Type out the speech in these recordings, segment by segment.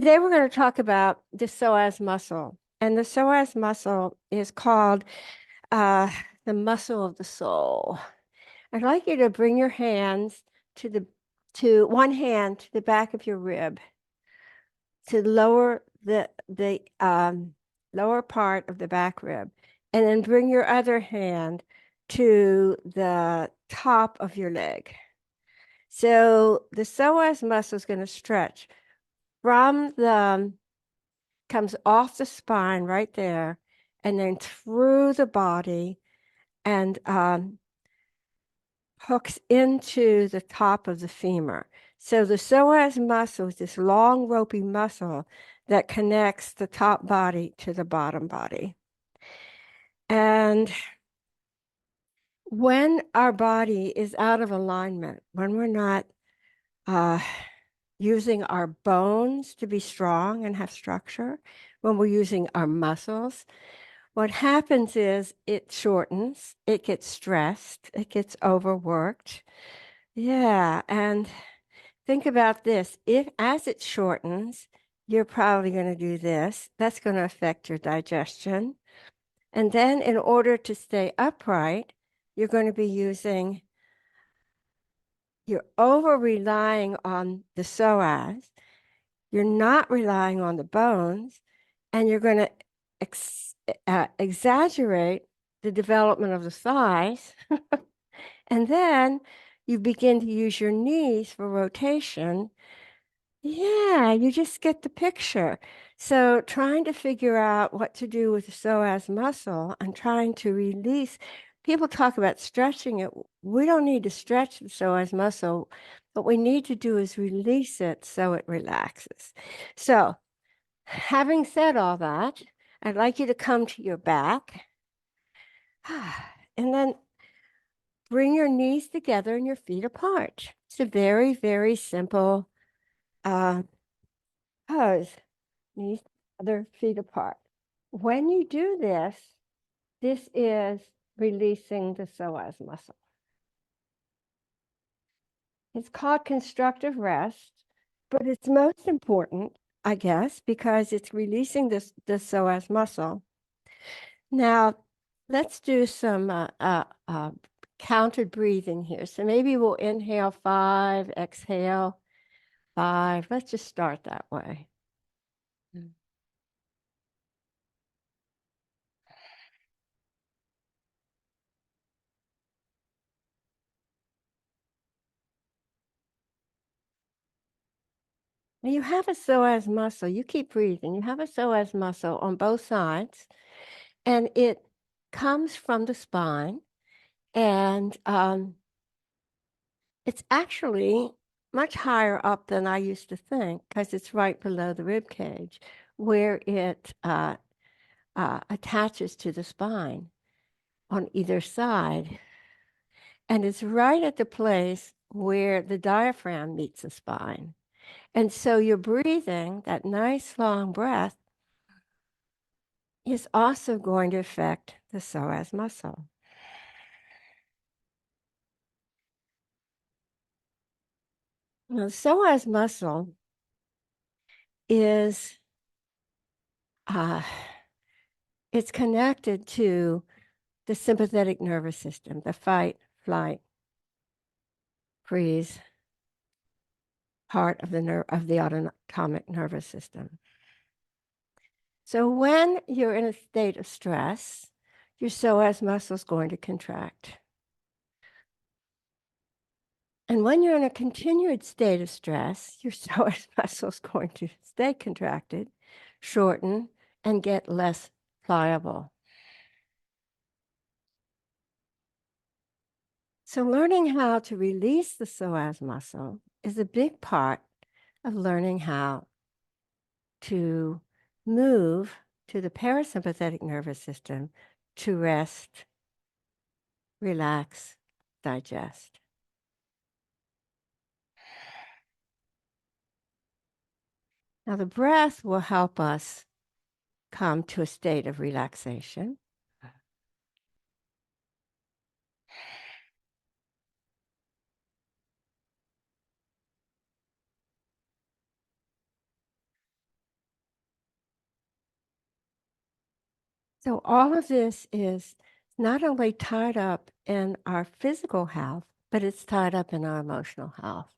Today we're going to talk about the psoas muscle. And the psoas muscle is called uh, the muscle of the soul. I'd like you to bring your hands to one hand to the back of your rib, to lower the lower part of the back rib, and then bring your other hand to the top of your leg. So the psoas muscle is going to stretch from the comes off the spine right there, and then through the body and hooks into the top of the femur. So the psoas muscle is this long, ropey muscle that connects the top body to the bottom body. And when our body is out of alignment, when we're not uh, using our bones to be strong and have structure, when we're using our muscles, what happens is it shortens, it gets stressed, it gets overworked. Yeah, and think about this. If as it shortens, you're probably going to do this. That's going to affect your digestion. And then in order to stay upright, you're going to be you're over relying on the psoas. You're not relying on the bones, and you're going to exaggerate the development of the thighs. And then you begin to use your knees for rotation. Yeah, you just get the picture. So trying to figure out what to do with the psoas muscle and trying to release. People talk about stretching it. We don't need to stretch the psoas muscle. What we need to do is release it so it relaxes. So having said all that, I'd like you to come to your back and then bring your knees together and your feet apart. It's a very, very simple uh, pose. Knees together, feet apart. When you do this, this is releasing the psoas muscle. It's called constructive rest, but it's most important, I guess, because it's releasing the psoas muscle. Now, let's do some counted breathing here. So maybe we'll inhale 5, exhale 5. Let's just start that way. Mm. Now you have a psoas muscle. You keep breathing. You have a psoas muscle on both sides, and it comes from the spine, and it's actually much higher up than I used to think because it's right below the rib cage, where it attaches to the spine on either side. And it's right at the place where the diaphragm meets the spine. And so your breathing, that nice long breath, is also going to affect the psoas muscle. Now, the psoas muscle is uh, it's connected to the sympathetic nervous system, the fight, flight, freeze part of the autonomic nervous system. So when you're in a state of stress, your psoas muscle is going to contract. And when you're in a continued state of stress, your psoas muscle is going to stay contracted, shorten, and get less pliable. So learning how to release the psoas muscle is a big part of learning how to move to the parasympathetic nervous system to rest, relax, digest. Now, the breath will help us come to a state of relaxation. So all of this is not only tied up in our physical health, but it's tied up in our emotional health.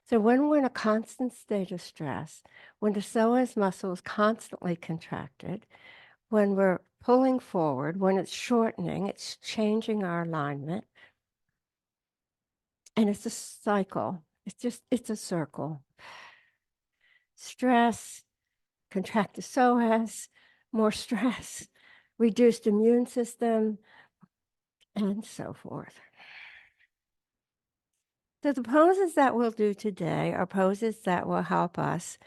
So when we're in a constant state of stress, when the psoas muscle is constantly contracted, when we're pulling forward, when it's shortening, it's changing our alignment. And it's a cycle. It's a circle. Stress, contract the psoas, more stress, reduced immune system, and so forth. So the poses that we'll do today are poses that will help us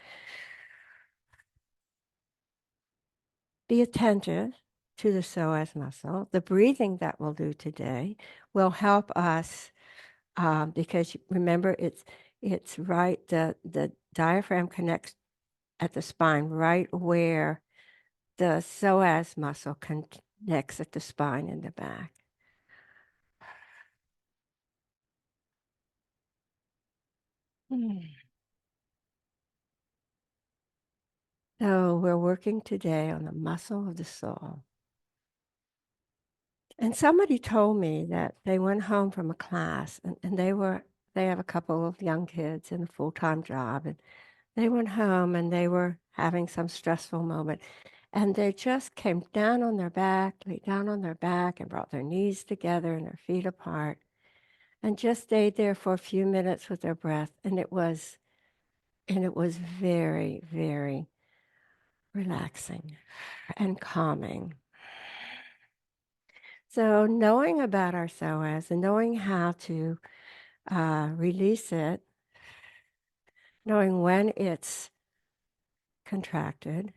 be attentive to the psoas muscle. The breathing that we'll do today will help us because remember it's right, the diaphragm connects at the spine right where the psoas muscle connects at the spine in the back. So we're working today on the muscle of the soul. And somebody told me that they went home from a class and they have a couple of young kids and a full-time job, and they went home and they were having some stressful moment, and they just came down on their back, lay down on their back and brought their knees together and their feet apart and just stayed there for a few minutes with their breath, and it was very, very relaxing and calming. So knowing about our psoas and knowing how to release it, knowing when it's contracted,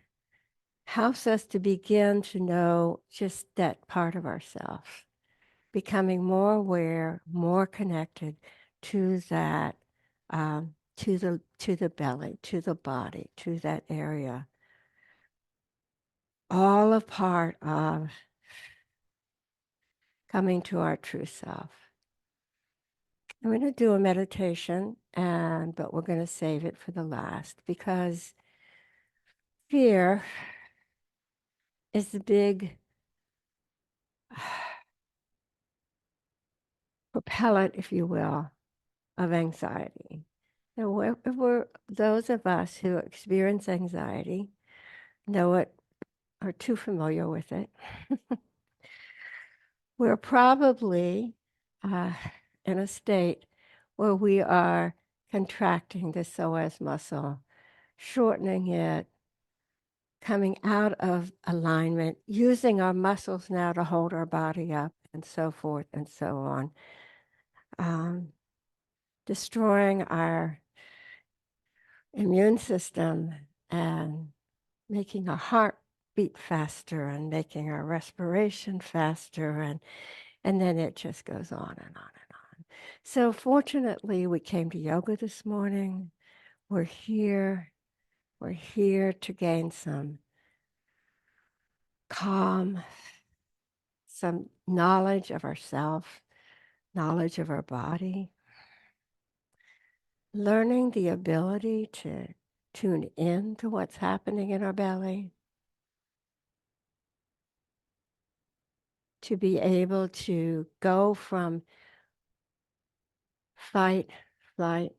helps us to begin to know just that part of ourselves, becoming more aware, more connected to that, to the belly, to the body, to that area. All a part of coming to our true self. I'm going to do a meditation, but we're going to save it for the last because fear is the big propellant, if you will, of anxiety. And those of us who experience anxiety know it, are too familiar with it. We're probably in a state where we are contracting the psoas muscle, shortening it, coming out of alignment, using our muscles now to hold our body up, and so forth and so on. Destroying our immune system and making our heart beat faster and making our respiration faster, and then it just goes on and on and on. So fortunately, we came to yoga this morning. We're here. We're here to gain some calm, some knowledge of ourselves, knowledge of our body, learning the ability to tune in to what's happening in our belly, to be able to go from fight, flight,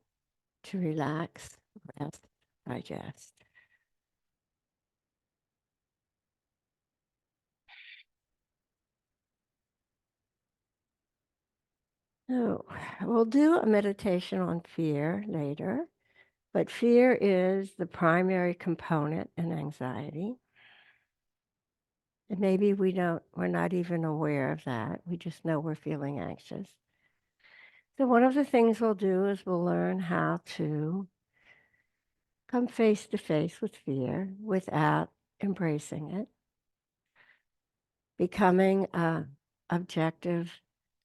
to relax, rest, digest. So we'll do a meditation on fear later, but fear is the primary component in anxiety. And maybe we're not even aware of that. We just know we're feeling anxious. So one of the things we'll do is we'll learn how to come face to face with fear without embracing it, becoming an objective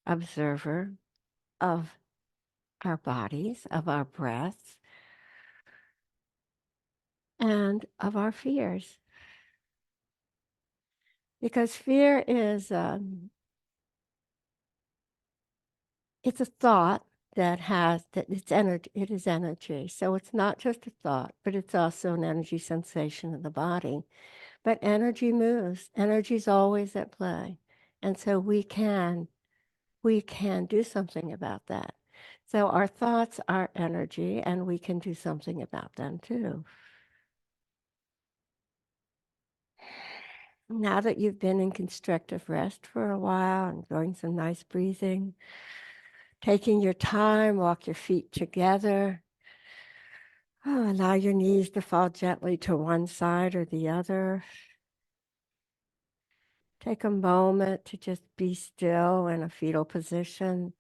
observer of our bodies, of our breaths, and of our fears. Because fear is, it's a thought that it's energy. It is energy. So it's not just a thought, but it's also an energy sensation in the body. But energy moves. Energy is always at play. And so we can do something about that. So our thoughts are energy and we can do something about them too. Now that you've been in constructive rest for a while and doing some nice breathing, taking your time, walk your feet together. Oh, allow your knees to fall gently to one side or the other. Take a moment to just be still in a fetal position.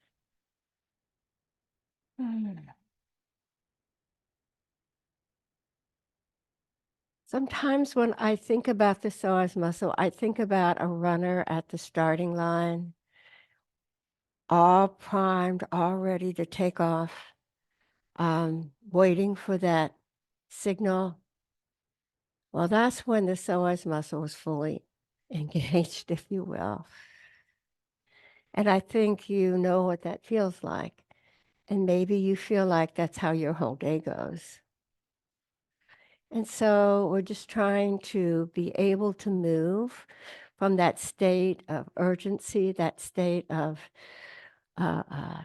Sometimes when I think about the psoas muscle, I think about a runner at the starting line, all primed, all ready to take off, waiting for that signal. Well, that's when the psoas muscle is fully engaged, if you will. And I think you know what that feels like. And maybe you feel like that's how your whole day goes. And so we're just trying to be able to move from that state of urgency, that state of uh, uh,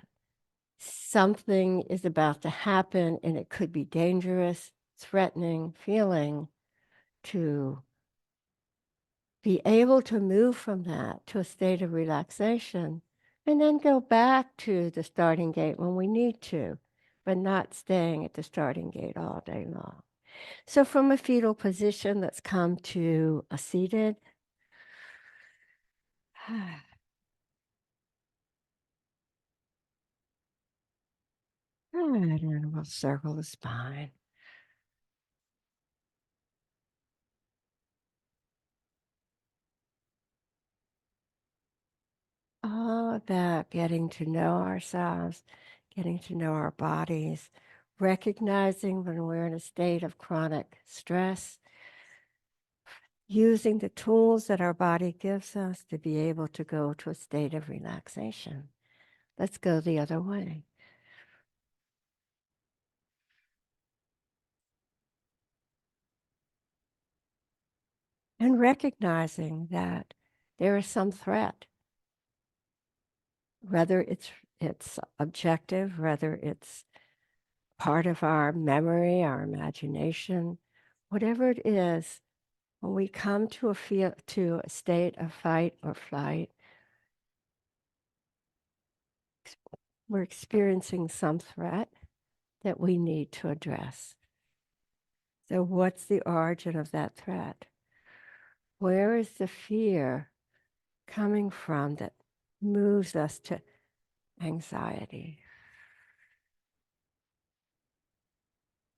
something is about to happen and it could be dangerous, threatening feeling, to be able to move from that to a state of relaxation and then go back to the starting gate when we need to, but not staying at the starting gate all day long. So from a fetal position, let's come to a seated. And then we'll circle the spine. All about getting to know ourselves, getting to know our bodies, recognizing when we're in a state of chronic stress, using the tools that our body gives us to be able to go to a state of relaxation. Let's go the other way. And recognizing that there is some threat, whether it's objective, whether it's part of our memory, our imagination, whatever it is, when we come to a state of fight or flight, we're experiencing some threat that we need to address. So what's the origin of that threat? Where is the fear coming from that moves us to anxiety?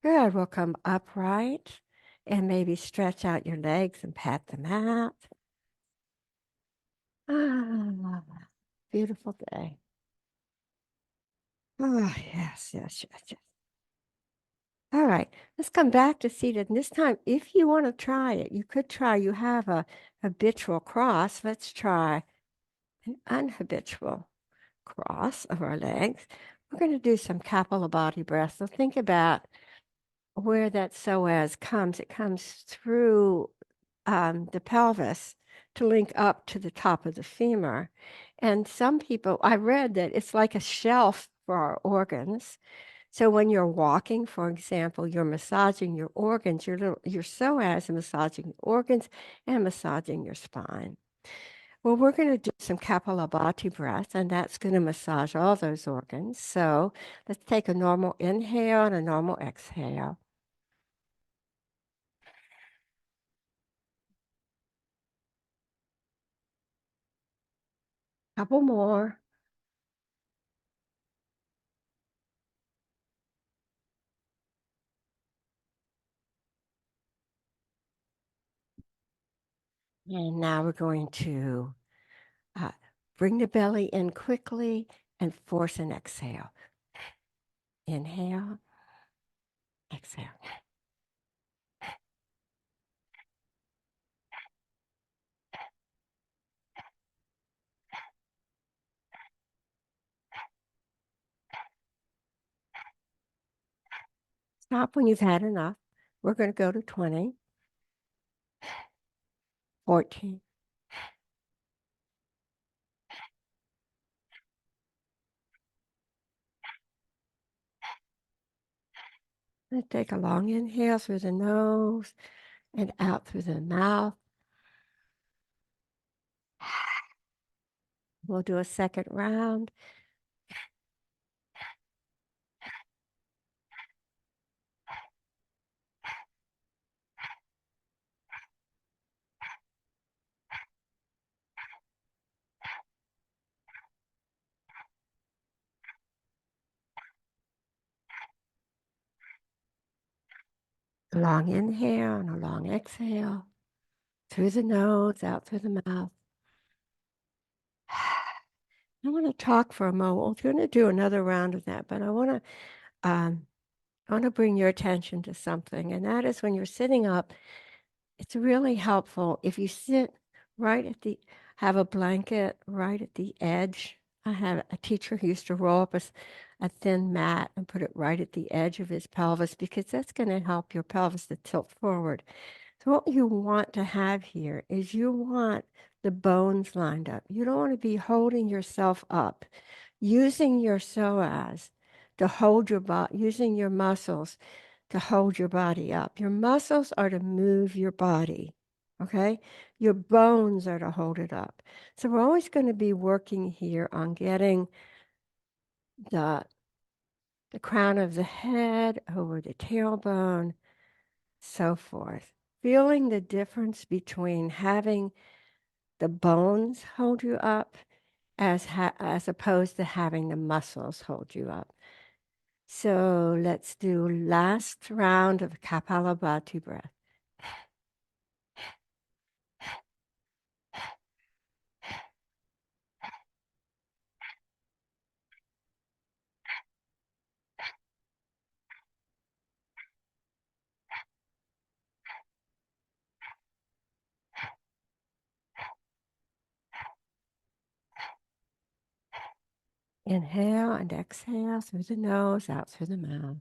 Good. We'll come upright and maybe stretch out your legs and pat them out. Ah, beautiful day. Oh, yes, yes, yes, yes. All right, let's come back to seated. And this time, if you want to try it, you could try, you have a habitual cross. Let's try an unhabitual cross of our legs. We're going to do some Kapalabhati breath. So think about where that psoas comes. It comes through the pelvis to link up to the top of the femur. And some people, I read that it's like a shelf for our organs. So when you're walking, for example, you're massaging your organs, your psoas massaging organs and massaging your spine. Well, we're going to do some Kapalabhati breath, and that's going to massage all those organs. So let's take a normal inhale and a normal exhale. Couple more. And now we're going to uh, bring the belly in quickly and force an exhale. Inhale, exhale. Stop when you've had enough. We're going to go to 20, 14. Let's take a long inhale through the nose and out through the mouth. We'll do a second round. A long inhale and a long exhale through the nose, out through the mouth. I want to talk for a moment. We're going to do another round of that, but I want to bring your attention to something, and that is when you're sitting up, it's really helpful if you sit right at the, have a blanket right at the edge. I had a teacher who used to roll up a thin mat and put it right at the edge of his pelvis because that's going to help your pelvis to tilt forward. So what you want to have here is you want the bones lined up. You don't want to be holding yourself up, using your psoas to hold your body, using your muscles to hold your body up. Your muscles are to move your body, okay? Your bones are to hold it up. So we're always going to be working here on getting the crown of the head over the tailbone, so forth. Feeling the difference between having the bones hold you up as opposed to having the muscles hold you up. So let's do last round of Kapalabhati breath. Inhale and exhale through the nose, out through the mouth.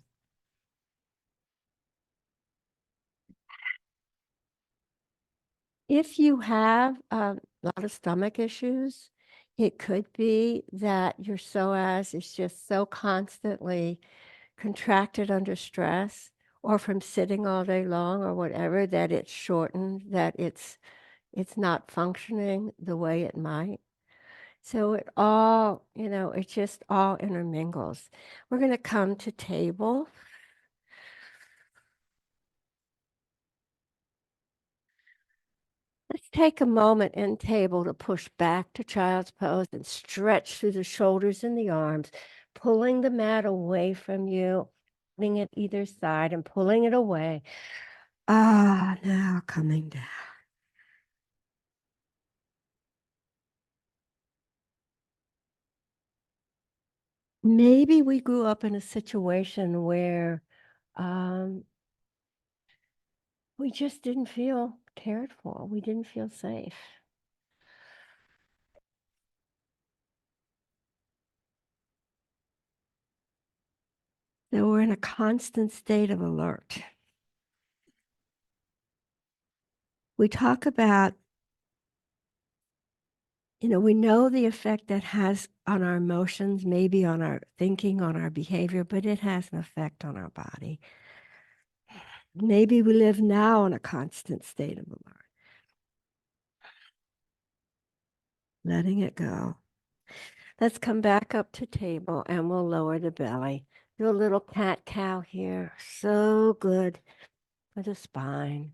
If you have a lot of stomach issues, it could be that your psoas is just so constantly contracted under stress or from sitting all day long or whatever that it's shortened, that it's not functioning the way it might. So it all, it just all intermingles. We're going to come to table. Let's take a moment in table to push back to child's pose and stretch through the shoulders and the arms, pulling the mat away from you, putting it either side and pulling it away. Now coming down. Maybe we grew up in a situation where we just didn't feel cared for. We didn't feel safe. That we're in a constant state of alert. We talk about, we know the effect that has on our emotions, maybe on our thinking, on our behavior, but it has an effect on our body. Maybe we live now in a constant state of alert. Letting it go. Let's come back up to table and we'll lower the belly. Do a little cat-cow here. So good for the spine.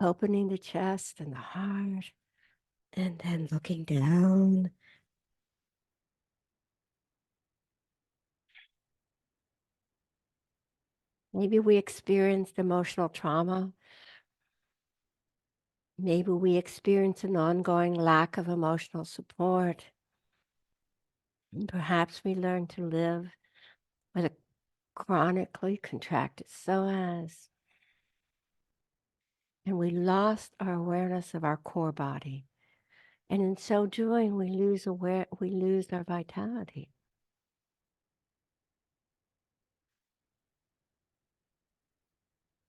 Opening the chest and the heart. And then looking down. Maybe we experienced emotional trauma. Maybe we experience an ongoing lack of emotional support. And perhaps we learn to live with a chronically contracted psoas. And we lost our awareness of our core body. And in so doing, we lose our vitality.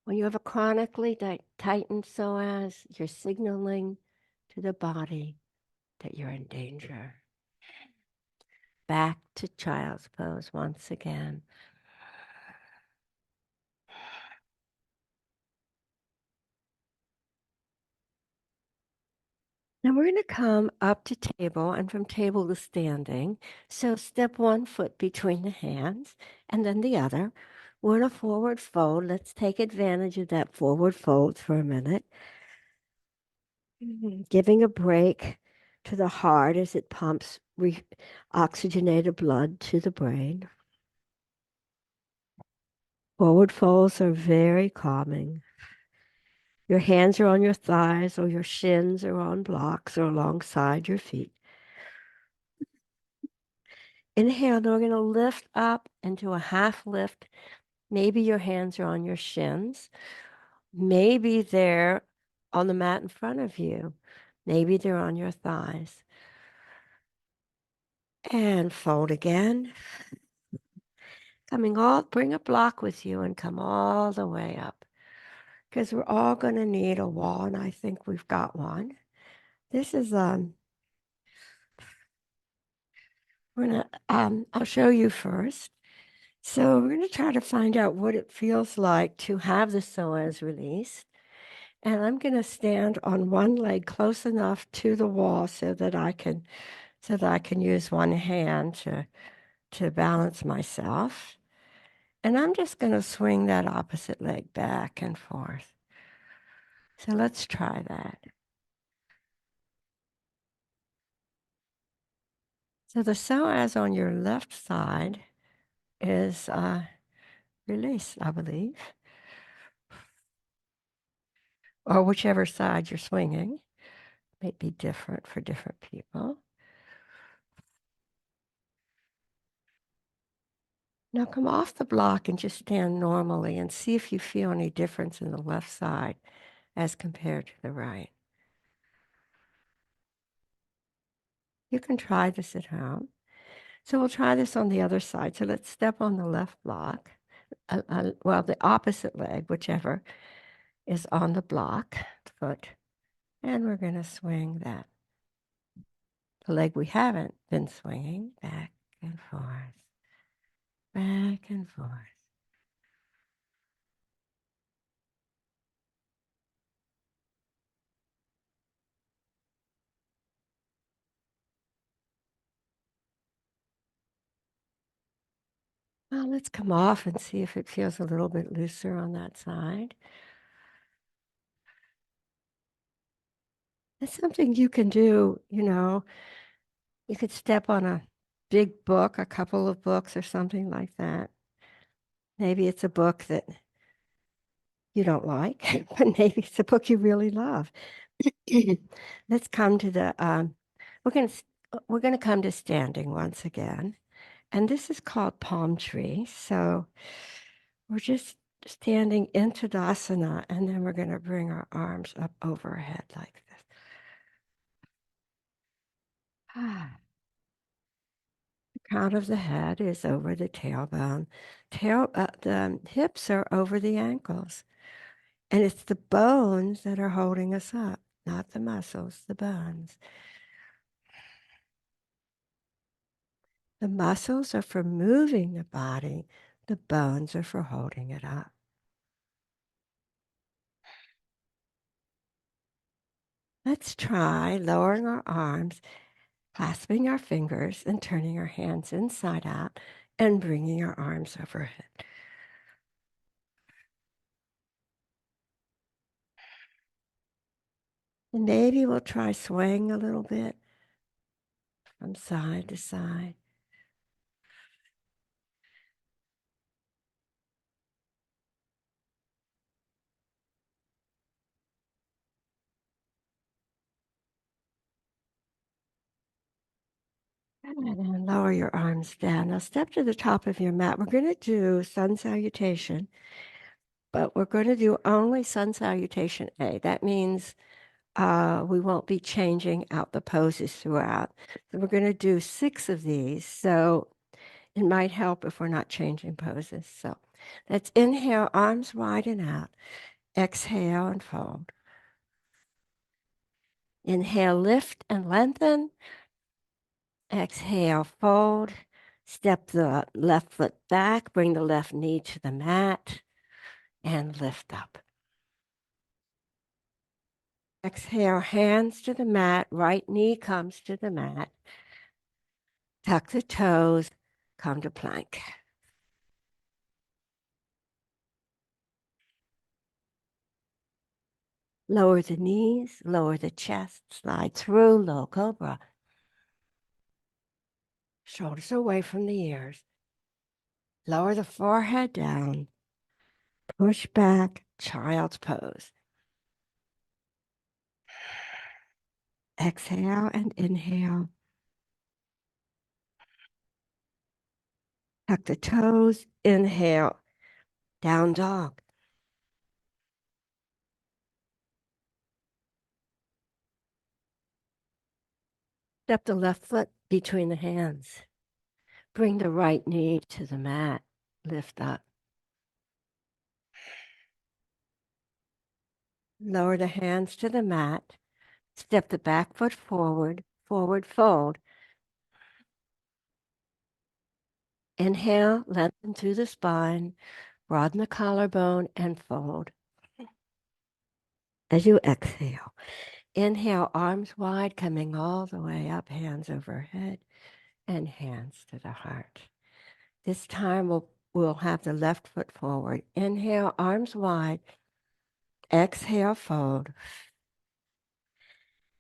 When you have a chronically tightened psoas, you're signaling to the body that you're in danger. Back to child's pose once again. Now we're going to come up to table and from table to standing. So step one foot between the hands and then the other. We're in a forward fold. Let's take advantage of that forward fold for a minute. Giving a break to the heart as it pumps oxygenated blood to the brain. Forward folds are very calming. Your hands are on your thighs or your shins are on blocks or alongside your feet. Inhale, then we're going to lift up into a half lift. Maybe your hands are on your shins. Maybe they're on the mat in front of you. Maybe they're on your thighs. And fold again. Bring a block with you and come all the way up. Because we're all going to need a wall, and I think we've got one. This is, I'll show you first. So we're going to try to find out what it feels like to have the psoas released. And I'm going to stand on one leg close enough to the wall so that I can use one hand to balance myself. And I'm just going to swing that opposite leg back and forth. So let's try that. So the psoas on your left side is released, I believe, or whichever side you're swinging. May be different for different people. Now come off the block and just stand normally and see if you feel any difference in the left side as compared to the right. You can try this at home. So we'll try this on the other side. So let's step on the left block. Well, the opposite leg, whichever, is on the block foot. And we're going to swing that. The leg we haven't been swinging back and forth, back and forth. Well, let's come off and see if it feels a little bit looser on that side. That's something you can do, you could step on a big book, a couple of books or something like that. Maybe it's a book that you don't like, but maybe it's a book you really love. Let's come to we're going to come to standing once again. And this is called palm tree. So we're just standing in Tadasana, and then we're going to bring our arms up over our head like this. The crown of the head is over the tailbone. The hips are over the ankles. And it's the bones that are holding us up, not the muscles, the bones. The muscles are for moving the body. The bones are for holding it up. Let's try lowering our arms, clasping our fingers, and turning our hands inside out and bringing our arms overhead. And maybe we'll try swaying a little bit from side to side. And then lower your arms down. Now step to the top of your mat. We're going to do sun salutation, but we're going to do only sun salutation A. That means we won't be changing out the poses throughout. So we're going to do 6 of these. So it might help if we're not changing poses. So let's inhale, arms wide and out. Exhale and fold. Inhale, lift and lengthen. Exhale, fold. Step the left foot back. Bring the left knee to the mat and lift up. Exhale, hands to the mat. Right knee comes to the mat. Tuck the toes. Come to plank. Lower the knees, lower the chest, slide through, low cobra. Shoulders away from the ears. Lower the forehead down. Push back, child's pose. Exhale and inhale. Tuck the toes, inhale, down dog. Step the left foot between the hands. Bring the right knee to the mat. Lift up. Lower the hands to the mat. Step the back foot forward, forward fold. Inhale, lengthen through the spine, broaden the collarbone, and fold. As you exhale, inhale, arms wide, coming all the way up, hands overhead, and hands to the heart. This time we'll have the left foot forward. Inhale, arms wide. Exhale, fold.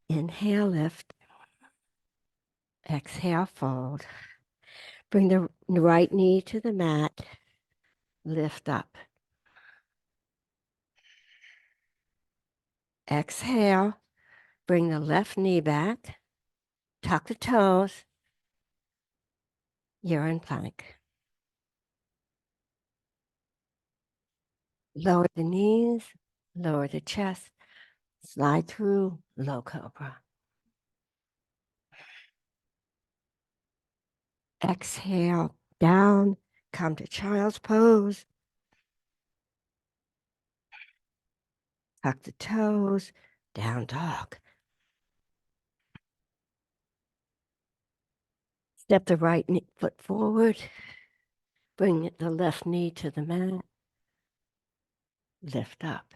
Inhale, lift. Exhale, fold. Bring the right knee to the mat. Lift up. Exhale. Bring the left knee back. Tuck the toes. You're in plank. Lower the knees. Lower the chest. Slide through low cobra. Exhale, down. Come to child's pose. Tuck the toes. Down dog. Step the right foot forward. Bring the left knee to the mat. Lift up.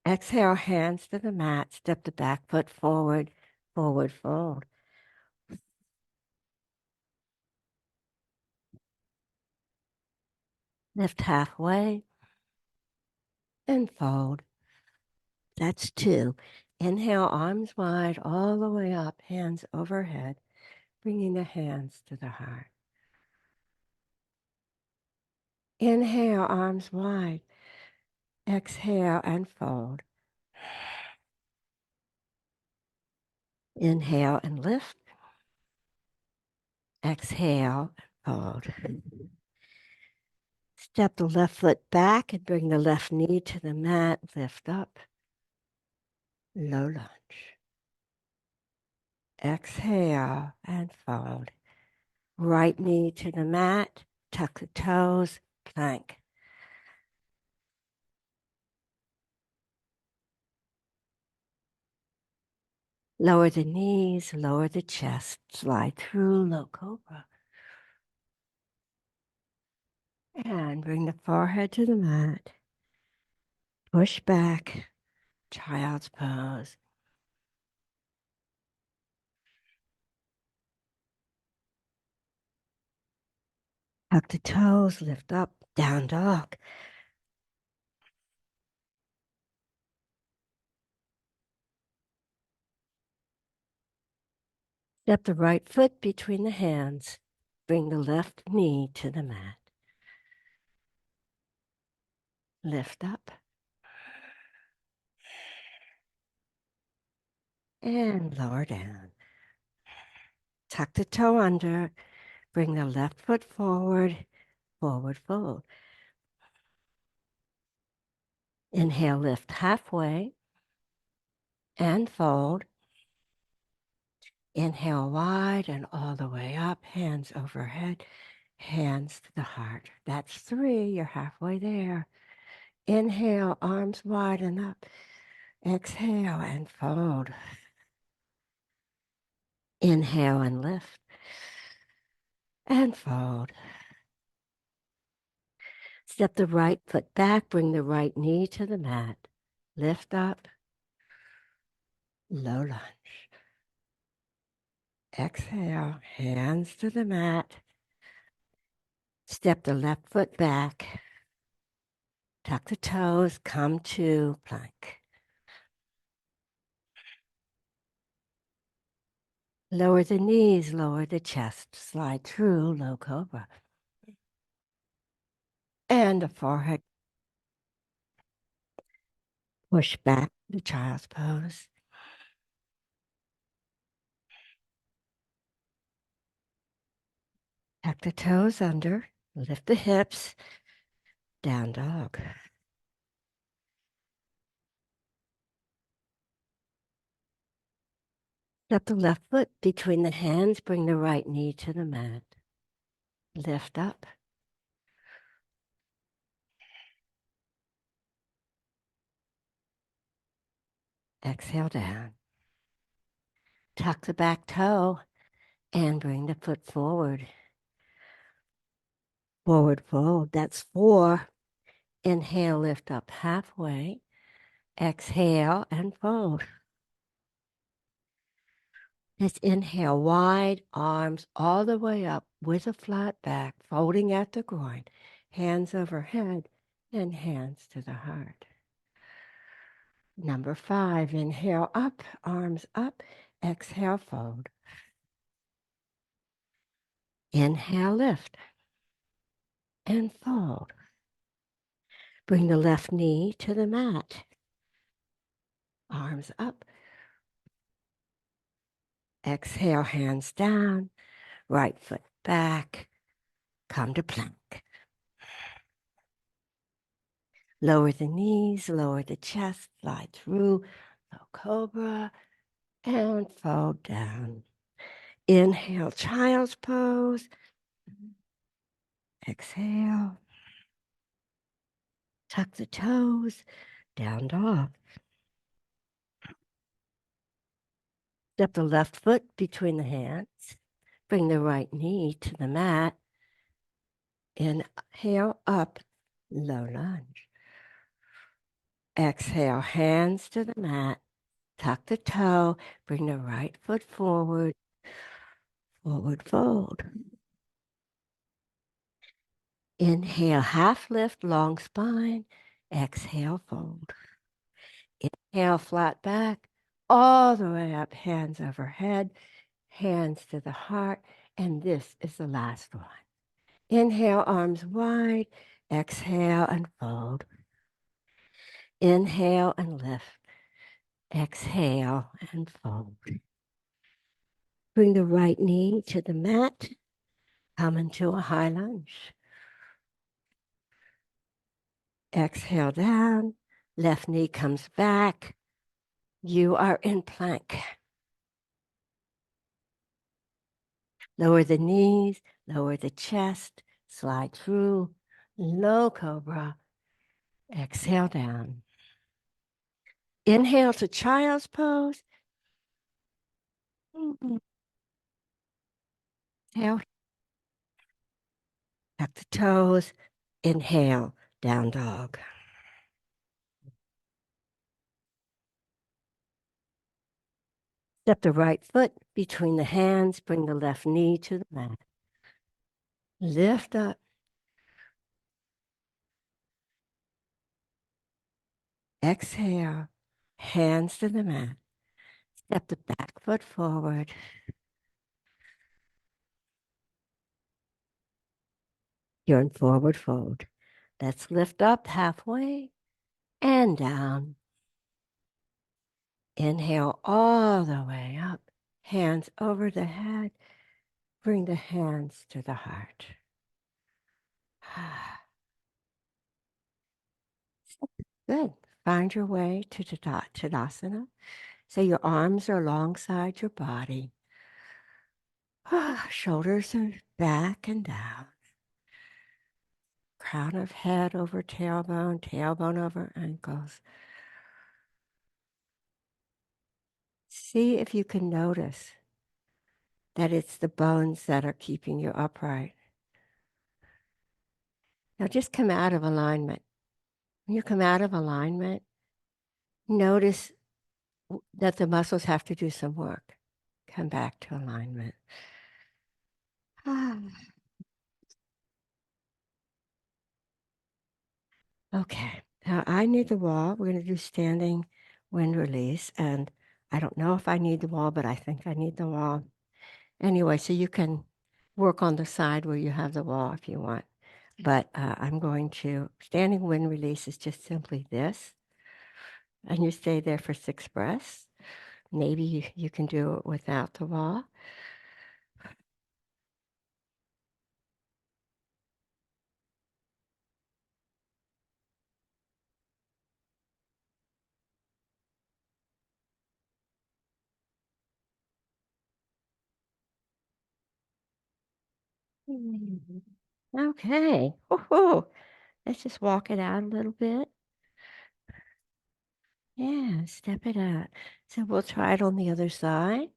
Exhale, hands to the mat. Step the back foot forward. Forward fold. Lift halfway and fold. That's 2. Inhale, arms wide all the way up, hands overhead, bringing the hands to the heart. Inhale, arms wide. Exhale and fold. Inhale and lift. Exhale and fold. Step the left foot back and bring the left knee to the mat. Lift up. Low lunge. Exhale and fold. Right knee to the mat. Tuck the toes. Plank. Lower the knees, lower the chest, slide through low cobra. And bring the forehead to the mat. Push back, child's pose. Tuck the toes, lift up, down dog. Step the right foot between the hands. Bring the left knee to the mat. Lift up. And lower down. Tuck the toe under. Bring the left foot forward. Forward fold. Inhale, lift halfway and fold. Inhale wide and all the way up, hands overhead, hands to the heart. That's 3, you're halfway there. Inhale, arms wide and up. Exhale and fold. Inhale and lift and fold. Step the right foot back, bring the right knee to the mat. Lift up, low lunge. Exhale, hands to the mat. Step the left foot back. Tuck the toes, come to plank. Lower the knees, lower the chest, slide through low cobra. And the forehead. Push back to child's pose. Tuck the toes under, lift the hips, down dog. Step the left foot between the hands, bring the right knee to the mat. Lift up. Exhale down. Tuck the back toe and bring the foot forward. Forward fold, that's 4. Inhale, lift up halfway. Exhale and fold. Let's inhale wide, arms all the way up with a flat back, folding at the groin, hands overhead and hands to the heart. Number 5, inhale up, arms up, exhale, fold. Inhale, lift and fold. Bring the left knee to the mat. Arms up. Exhale, hands down, right foot back, come to plank. Lower the knees, lower the chest, slide through, low cobra, and fold down. Inhale, child's pose. Exhale. Tuck the toes, down dog. Step the left foot between the hands. Bring the right knee to the mat. Inhale up, low lunge. Exhale, hands to the mat. Tuck the toe, bring the right foot forward, forward fold. Inhale, half lift, long spine. Exhale, fold. Inhale, flat back, all the way up, hands overhead, hands to the heart, and this is the last one. Inhale, arms wide. Exhale and fold. Inhale and lift. Exhale and fold. Bring the right knee to the mat. Come into a high lunge. Exhale down. Left knee comes back. You are in plank. Lower the knees, lower the chest, slide through, low cobra. Exhale down. Inhale to child's pose. Exhale. Tuck the toes. Inhale, down dog. Step the right foot between the hands. Bring the left knee to the mat. Lift up. Exhale. Hands to the mat. Step the back foot forward. You're in forward fold. Let's lift up halfway and down. Inhale all the way up. Hands over the head. Bring the hands to the heart. Good. Find your way to Tadasana. So your arms are alongside your body. Shoulders are back and down. Crown of head over tailbone, tailbone over ankles. See if you can notice that it's the bones that are keeping you upright. Now just come out of alignment. When you come out of alignment, notice that the muscles have to do some work. Come back to alignment. Okay, now I need the wall. We're going to do standing wind release. And I don't know if I need the wall, but I think I need the wall. Anyway, so you can work on the side where you have the wall if you want. But I'm going to, standing wind release is just simply this. And you stay there for 6 breaths. Maybe you can do it without the wall. Okay. Woo-hoo. Let's just walk it out a little bit. Yeah, step it out. So we'll try it on the other side.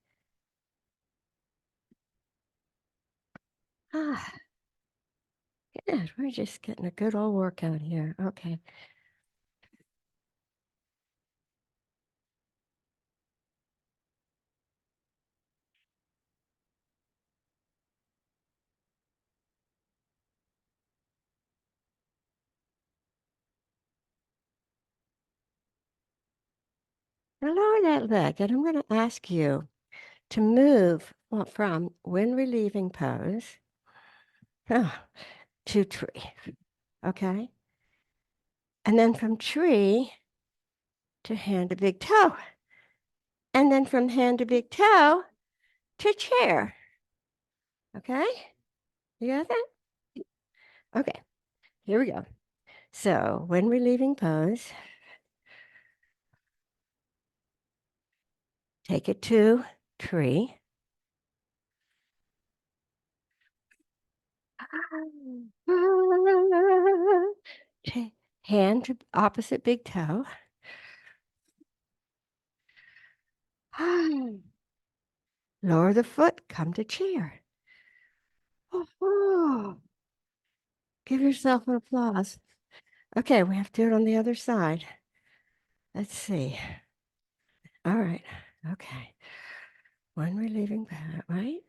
Ah, good. We're just getting a good old workout here. Okay. Now lower that leg, and I'm going to ask you to move from wind relieving pose to tree. Okay. And then from tree to hand to big toe. And then from hand to big toe to chair. Okay? You got that? Okay, here we go. So when we're leaving pose, take it to tree. Hand to opposite big toe. Lower the foot, come to chair. Give yourself an applause. Okay, we have to do it on the other side. Let's see. All right. Okay. When we're leaving that, right?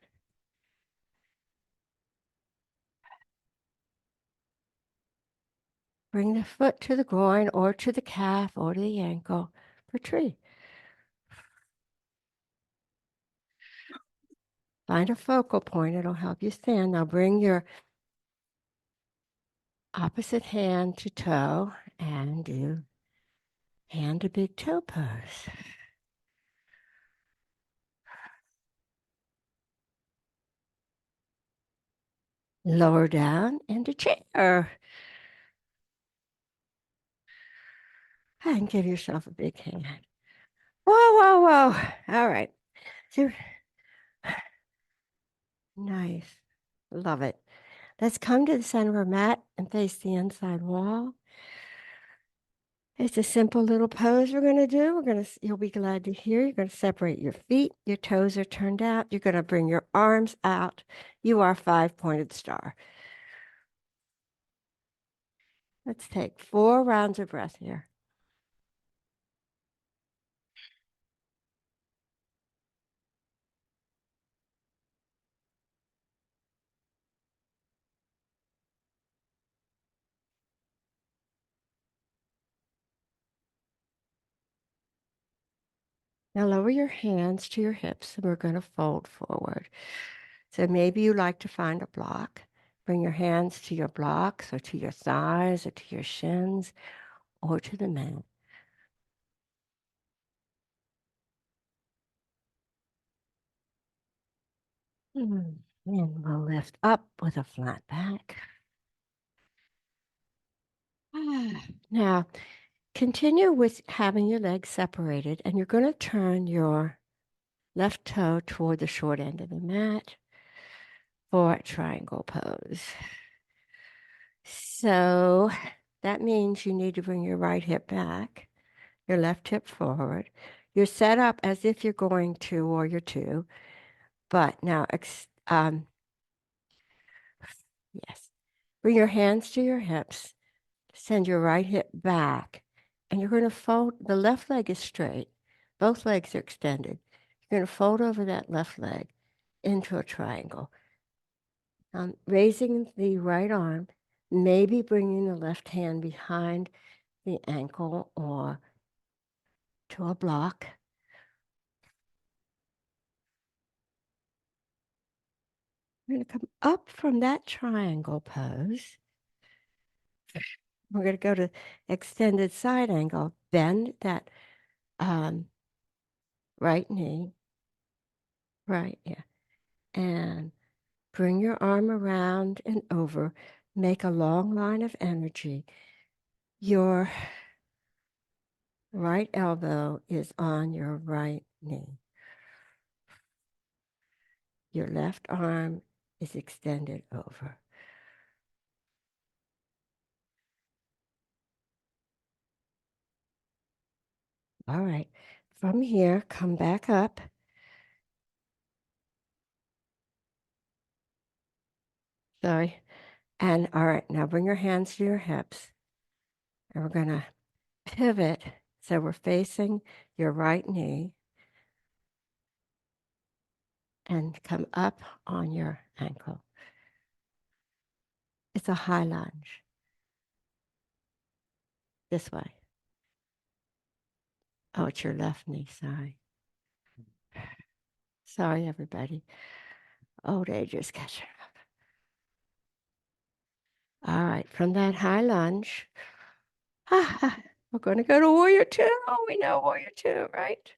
Bring the foot to the groin or to the calf or to the ankle for tree. Find a focal point. It'll help you stand. Now bring your opposite hand to toe and do hand to big toe pose. Lower down into chair. And give yourself a big hand. Whoa, whoa, whoa. All right. So, nice. Love it. Let's come to the center of our mat and face the inside wall. It's a simple little pose we're going to do. You'll be glad to hear. You're going to separate your feet. Your toes are turned out. You're going to bring your arms out. You are 5-pointed star. Let's take 4 rounds of breath here. Now lower your hands to your hips and we're going to fold forward. So maybe you like to find a block. Bring your hands to your blocks or to your thighs or to your shins or to the mat. And we'll lift up with a flat back. Now, Continue with having your legs separated, and you're going to turn your left toe toward the short end of the mat for a triangle pose. So that means you need to bring your right hip back, your left hip forward. You're set up as if you're going to warrior two, but now, yes, bring your hands to your hips, send your right hip back, and you're going to fold. The left leg is straight, both legs are extended. You're going to fold over that left leg into a triangle. Raising the right arm, maybe bringing the left hand behind the ankle or to a block. We're going to come up from that triangle pose. We're going to go to extended side angle, bend that right knee, right, yeah, and bring your arm around and over. Make a long line of energy. Your right elbow is on your right knee. Your left arm is extended over. All right. From here, come back up. Sorry. And all right, now bring your hands to your hips. And we're going to pivot. So we're facing your right knee and come up on your ankle. It's a high lunge. This way. Oh, it's your left knee. Sorry. Sorry, everybody. Old age is catching up. All right, from that high lunge, we're going to go to warrior two. We know warrior two, right?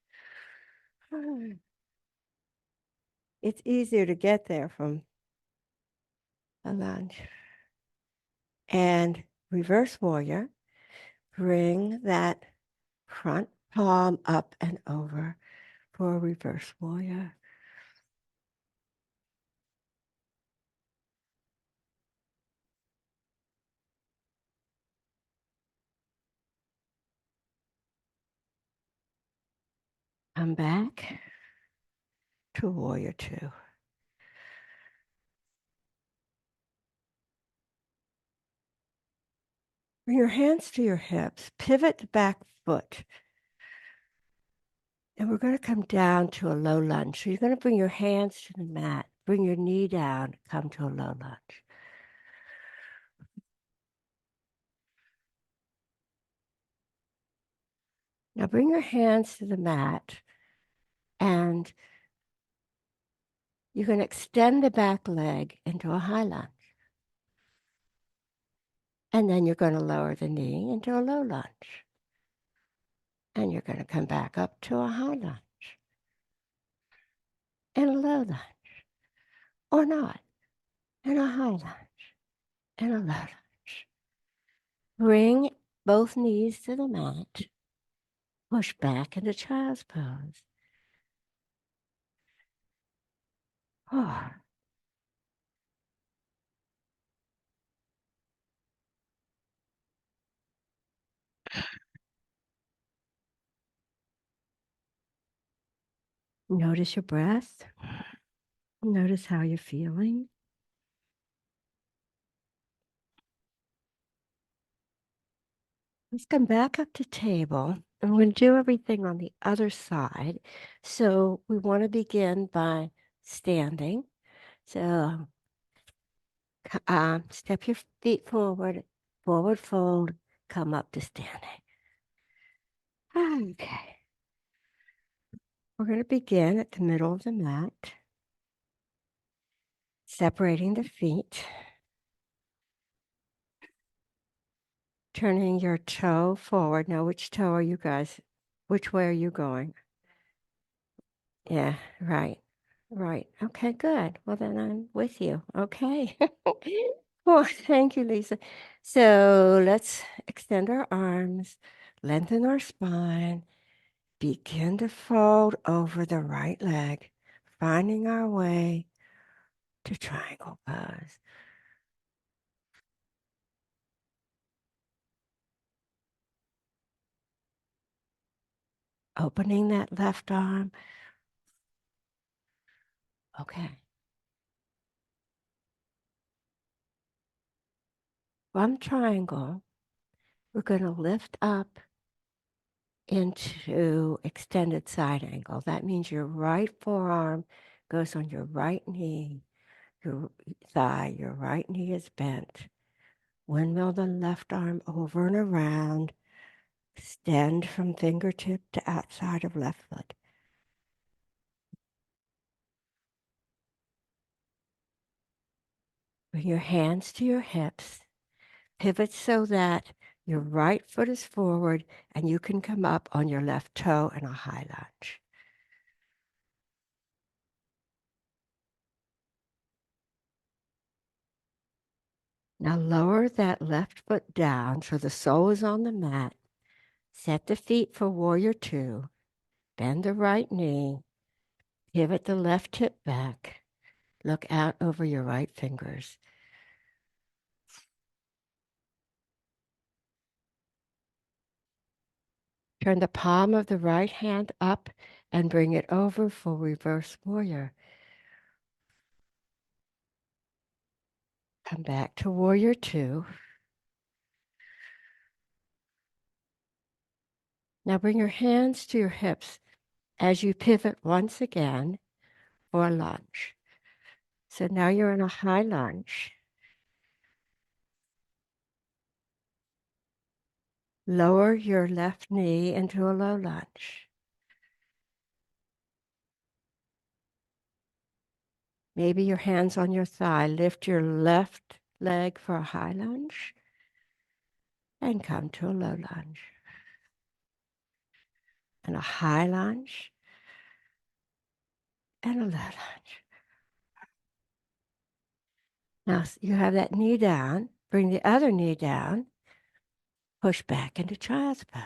It's easier to get there from a lunge. And reverse warrior, bring that front palm up and over for a reverse warrior. Come back to warrior two. Bring your hands to your hips, pivot the back foot. And we're going to come down to a low lunge. So you're going to bring your hands to the mat, bring your knee down, come to a low lunge. Now bring your hands to the mat and you're going to extend the back leg into a high lunge. And then you're going to lower the knee into a low lunge. And you're going to come back up to a high lunge and a low lunge, or not, and a high lunge and a low lunge. Bring both knees to the mat. Push back into child's pose. Oh. Notice your breath. Notice how you're feeling. Let's come back up to table. And we're going to do everything on the other side. So we want to begin by standing. So step your feet forward, forward fold, come up to standing. Okay. We're going to begin at the middle of the mat, separating the feet, turning your toe forward. Now, which toe are you guys? Which way are you going? Yeah, right. Right. Okay, good. Well, then I'm with you. Okay. Well, thank you, Lisa. So let's extend our arms, Lengthen our spine. Begin to fold over the right leg, finding our way to triangle pose. Opening that left arm. Okay. From triangle, we're going to lift up into extended side angle. That means your right forearm goes on your right knee, your thigh, your right knee is bent. Windmill the left arm over and around. Extend from fingertip to outside of left foot. Bring your hands to your hips. Pivot so that your right foot is forward and you can come up on your left toe in a high lunge. Now lower that left foot down so the sole is on the mat. Set the feet for warrior two. Bend the right knee. Pivot the left hip back. Look out over your right fingers. Turn the palm of the right hand up and bring it over for reverse warrior. Come back to warrior two. Now bring your hands to your hips as you pivot once again for a lunge. So now you're in a high lunge. Lower your left knee into a low lunge. Maybe your hands on your thigh. Lift your left leg for a high lunge and come to a low lunge. And a high lunge and a low lunge. Now you have that knee down. Bring the other knee down. Push back into child's pose.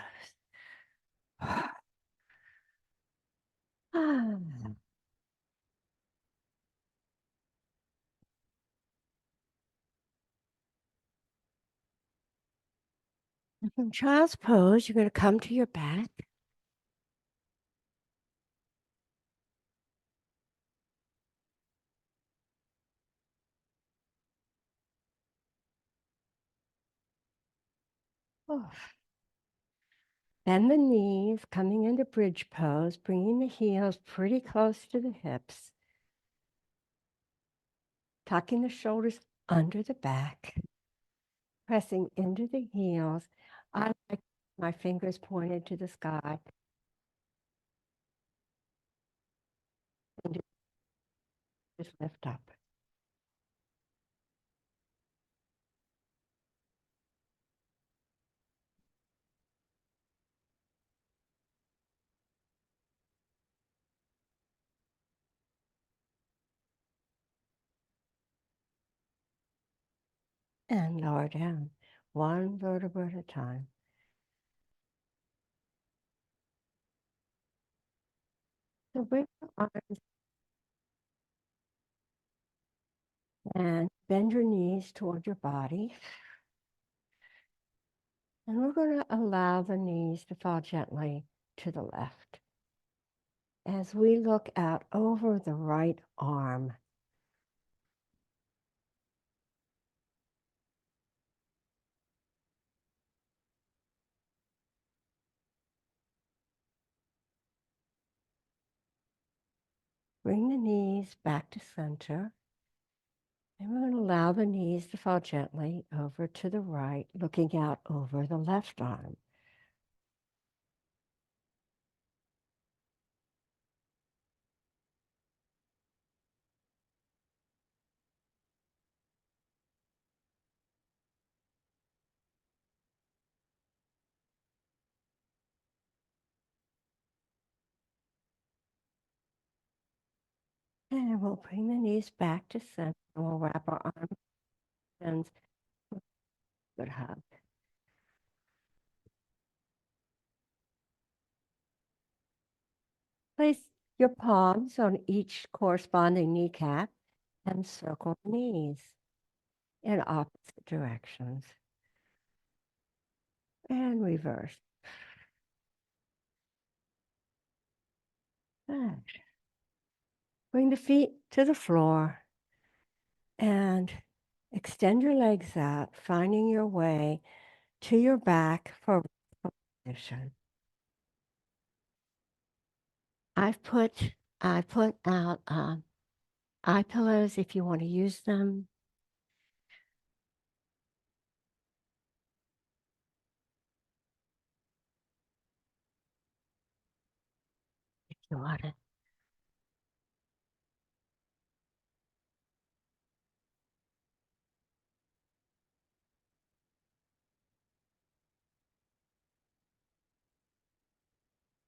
From child's pose, you're going to come to your back. Bend the knees, coming into bridge pose, bringing the heels pretty close to the hips. Tucking the shoulders under the back. Pressing into the heels. I like my fingers pointed to the sky. And just lift up. And lower down. One vertebra at a time. So bring your arms and bend your knees toward your body. And we're going to allow the knees to fall gently to the left. As we look out over the right arm, bring the knees back to center. And we're going to allow the knees to fall gently over to the right, looking out over the left arm. And we'll bring the knees back to center. We'll wrap our arms and good hug. Place your palms on each corresponding kneecap and circle the knees in opposite directions. And reverse. Good. Bring the feet to the floor and extend your legs out, finding your way to your back for position. I put out eye pillows if you want to use them. If you want it.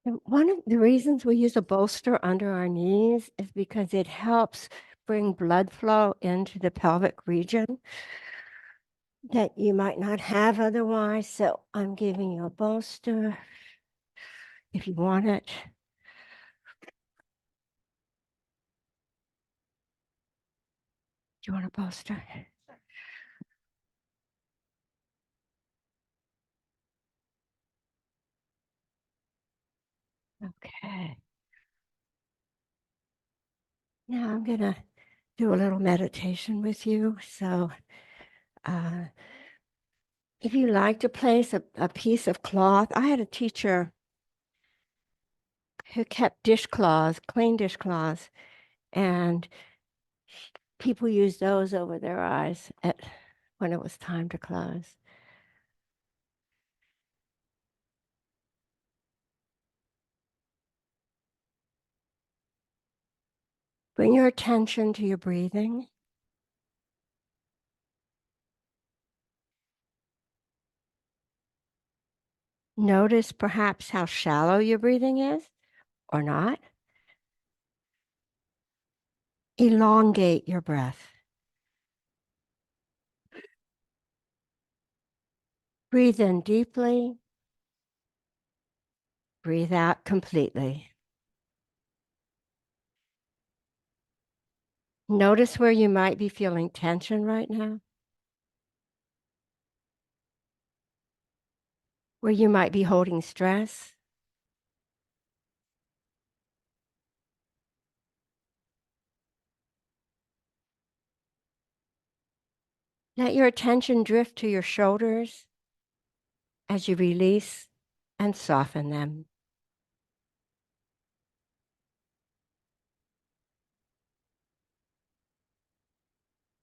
And one of the reasons we use a bolster under our knees is because it helps bring blood flow into the pelvic region that you might not have otherwise. So I'm giving you a bolster if you want it. Do you want a bolster? Okay. Now I'm going to do a little meditation with you. So uh, if you like to place a piece of cloth, I had a teacher who kept dishcloths, clean dishcloths, and people used those over their eyes when it was time to close. Bring your attention to your breathing. Notice perhaps how shallow your breathing is or not. Elongate your breath. Breathe in deeply. Breathe out completely. Notice where you might be feeling tension right now, where you might be holding stress. Let your attention drift to your shoulders as you release and soften them.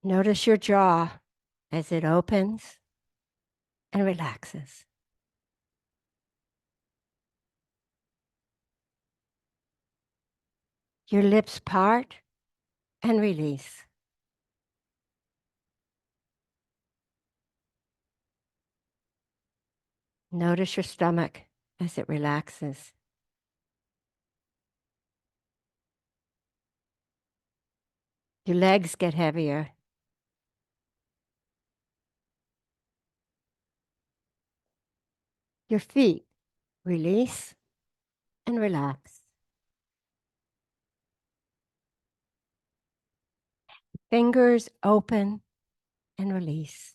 Notice your jaw as it opens and relaxes. Your lips part and release. Notice your stomach as it relaxes. Your legs get heavier. Your feet release and relax. Fingers open and release.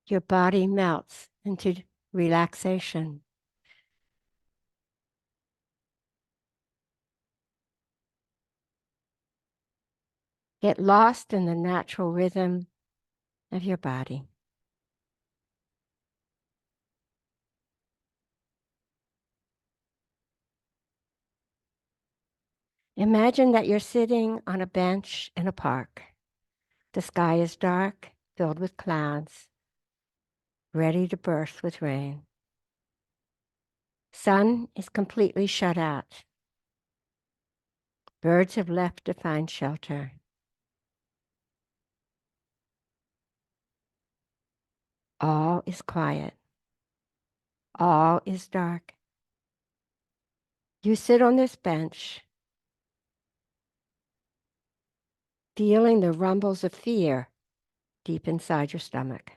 Your body melts into relaxation. Get lost in the natural rhythm of your body. Imagine that you're sitting on a bench in a park. The sky is dark, filled with clouds, ready to burst with rain. Sun is completely shut out. Birds have left to find shelter. All is quiet. All is dark. You sit on this bench, feeling the rumbles of fear deep inside your stomach.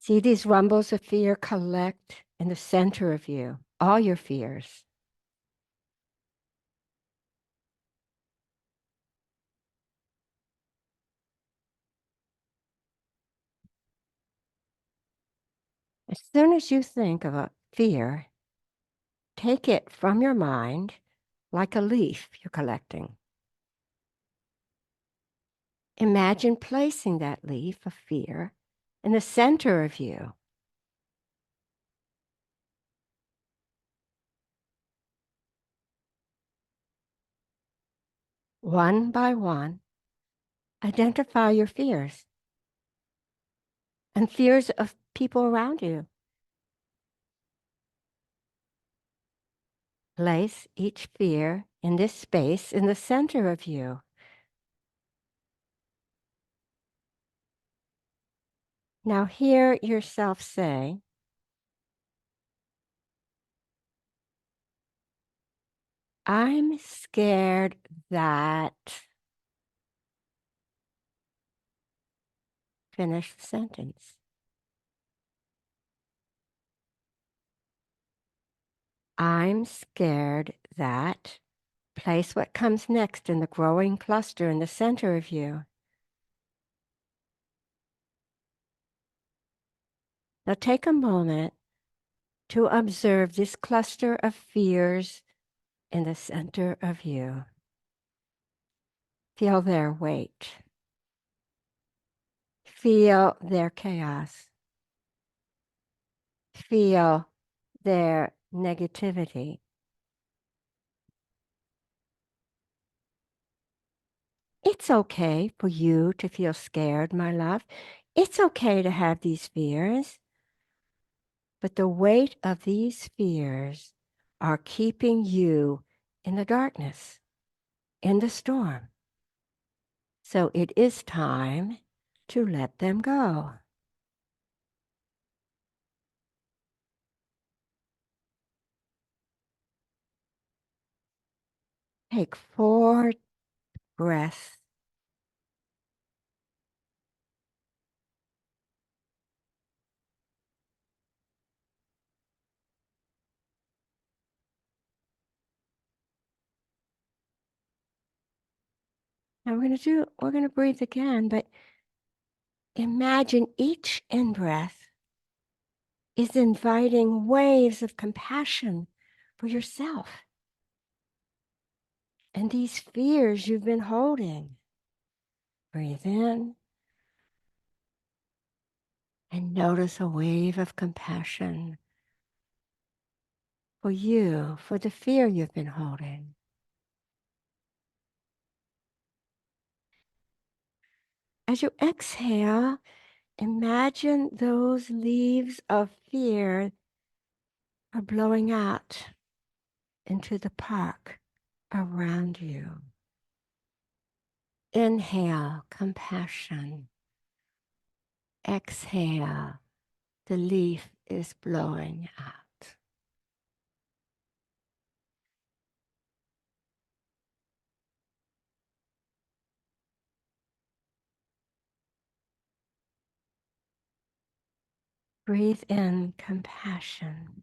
See these rumbles of fear collect in the center of you, all your fears. As soon as you think of a fear, take it from your mind like a leaf you're collecting. Imagine placing that leaf of fear in the center of you. One by one, identify your fears and fears of people around you. Place each fear in this space in the center of you. Now hear yourself say, I'm scared that. Finish the sentence. I'm scared that. Place what comes next in the growing cluster in the center of you. Now take a moment to observe this cluster of fears in the center of you. Feel their weight. Feel their chaos. Feel their negativity. It's okay for you to feel scared, my love. It's okay to have these fears. But the weight of these fears are keeping you in the darkness, in the storm. So it is time to let them go. Take 4 breaths. Now we're going to breathe again, but imagine each in-breath is inviting waves of compassion for yourself and these fears you've been holding. Breathe in and notice a wave of compassion for you, for the fear you've been holding. As you exhale, imagine those leaves of fear are blowing out into the park around you. Inhale, compassion. Exhale, the leaf is blowing out. Breathe in compassion.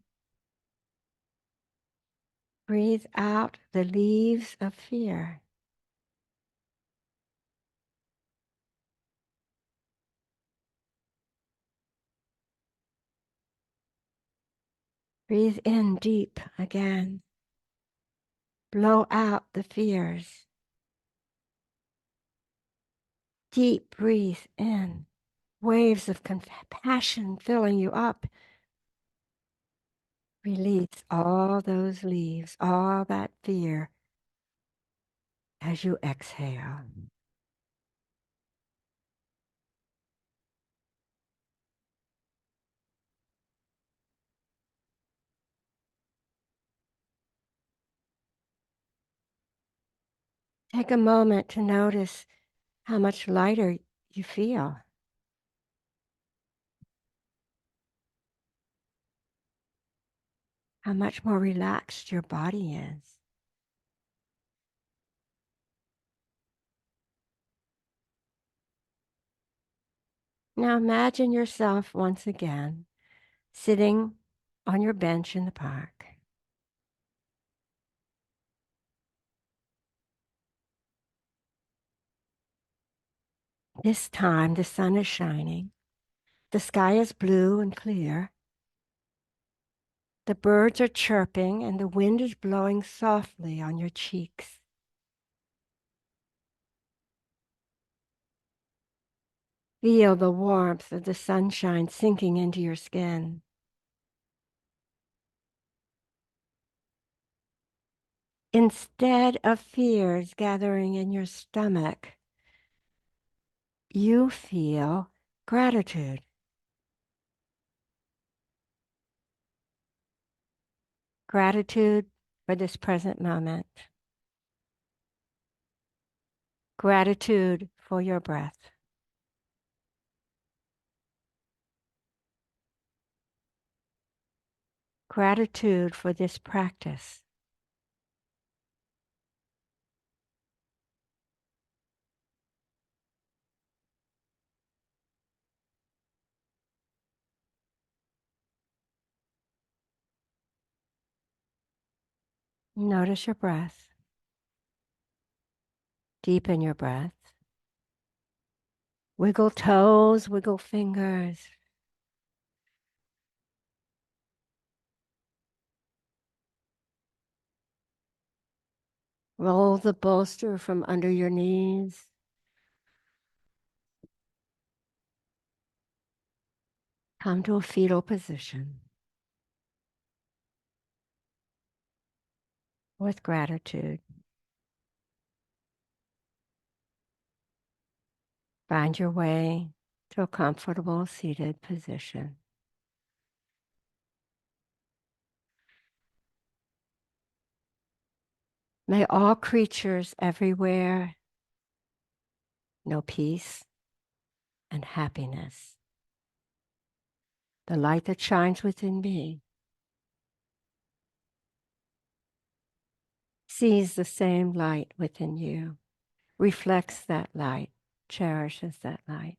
Breathe out the leaves of fear. Breathe in deep again. Blow out the fears. Deep breathe in. Waves of compassion filling you up. Release all those leaves, all that fear as you exhale. Take a moment to notice how much lighter you feel. How much more relaxed your body is. Now imagine yourself once again sitting on your bench in the park. This time the sun is shining. The sky is blue and clear. The birds are chirping and the wind is blowing softly on your cheeks. Feel the warmth of the sunshine sinking into your skin. Instead of fears gathering in your stomach, you feel gratitude. Gratitude for this present moment. Gratitude for your breath. Gratitude for this practice. Notice your breath. Deepen your breath. Wiggle toes, wiggle fingers. Roll the bolster from under your knees. Come to a fetal position with gratitude. Find your way to a comfortable seated position. May all creatures everywhere know peace and happiness. The light that shines within me sees the same light within you, reflects that light, cherishes that light.